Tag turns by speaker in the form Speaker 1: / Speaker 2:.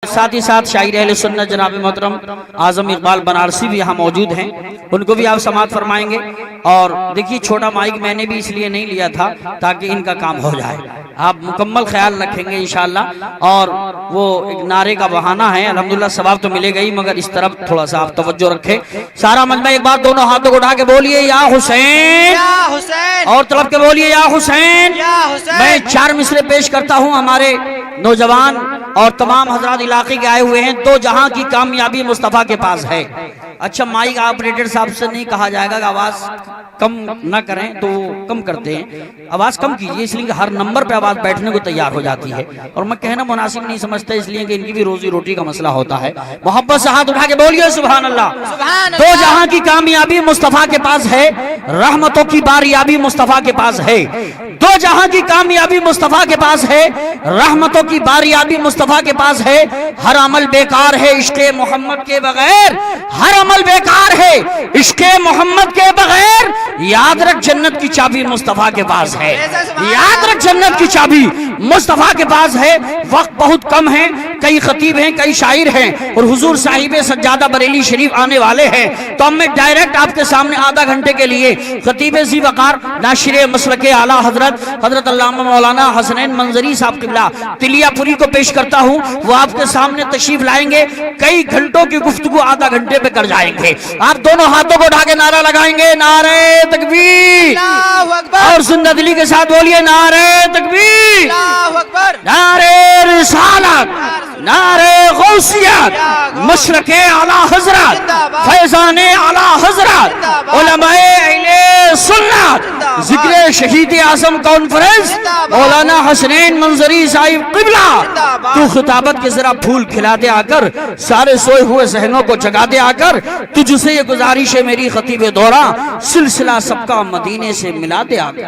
Speaker 1: साथ ही साथ शायर अहले सुन्नत जनाब मोहतरम आजम इकबाल बनारसी भी यहाँ मौजूद हैं, उनको भी आप समाअत फरमाएंगे। और देखिए छोटा माइक मैंने भी इसलिए नहीं लिया था ताकि इनका काम हो जाए, आप मुकम्मल ख्याल रखेंगे इंशाअल्लाह। और वो एक नारे का बहाना है, अल्हम्दुलिल्लाह सवाब तो मिलेगा ही, मगर इस तरफ थोड़ा सा आप तवज्जो रखें। सारा मजमा एक बार दोनों हाथों को उठा के बोलिए या हुसैन, और तरफ के बोलिए या हुसैन। मैं 4 मिसरे पेश करता हूँ हमारे नौजवान और तमाम हजरात इलाके के आए हुए हैं। तो जहां की कामयाबी मुस्तफा के पास है। अच्छा, माइक ऑपरेटर साहब से नहीं कहा जाएगा कि आवाज कम न करें, तो कम करते हैं, आवाज कम कीजिए, इसलिए कि हर नंबर पे आवाज बैठने को तैयार हो जाती है। और मैं कहना मुनासिब नहीं समझता, इसलिए कि इनकी भी रोजी रोटी का मसला होता है। मोहब्बत से हाथ उठा के बोलिए सुभान अल्लाह। तो जहां की कामयाबी मुस्तफा के पास है, रहमतों की बारियाबी मुस्तफा के पास है। तो जहां की कामयाबी मुस्तफा के पास है, रहमतों की बारियाबी मुस्तफा के पास है। हर अमल बेकार है इश्क़े मोहम्मद के बगैर, हर अमल बेकार है इश्क़े मोहम्मद के बगैर। याद रख जन्नत की चाबी मुस्तफा के पास है, याद रख जन्नत की चाबी मुस्तफा के पास है। वक्त बहुत कम है, कई खतीब हैं, कई शायर हैं, और हुजूर साहिब सज्जादा बरेली शरीफ आने वाले हैं। तो मैं डायरेक्ट आपके सामने आधा घंटे के लिए खतीब ज़ी वक़ार नाशिर मसलक आला हजरत अल्लामा मौलाना हसनैन मंजरी साहब किबला तिलियापुरी को पेश करता हूँ। वो आपके सामने तशरीफ लाएंगे, कई घंटों की गुफ्तगू आधा घंटे पे कर जाएंगे। आप दोनों हाथों को उठा के नारा लगाएंगे, नारे तकबीर, और जिंदा दिली के साथ बोलिए नारे तकबीर, नारे रिसालत, नारे गौसियत, मशरके आला हजरत, फैजाने आला हजरत, उलमाए अहले सुन्नत, जिक्र शहीद आज़म कॉन्फ्रेंस मौलाना हसनैन मंजरी साहिब किबला। तू खिताबत के जरा फूल खिला दे आकर, सारे सोए हुए जहनों को जगा दे आकर। तुझसे ये गुजारिश है मेरी खतीब दौरा, सिलसिला सबका मदीने से मिला दे आकर।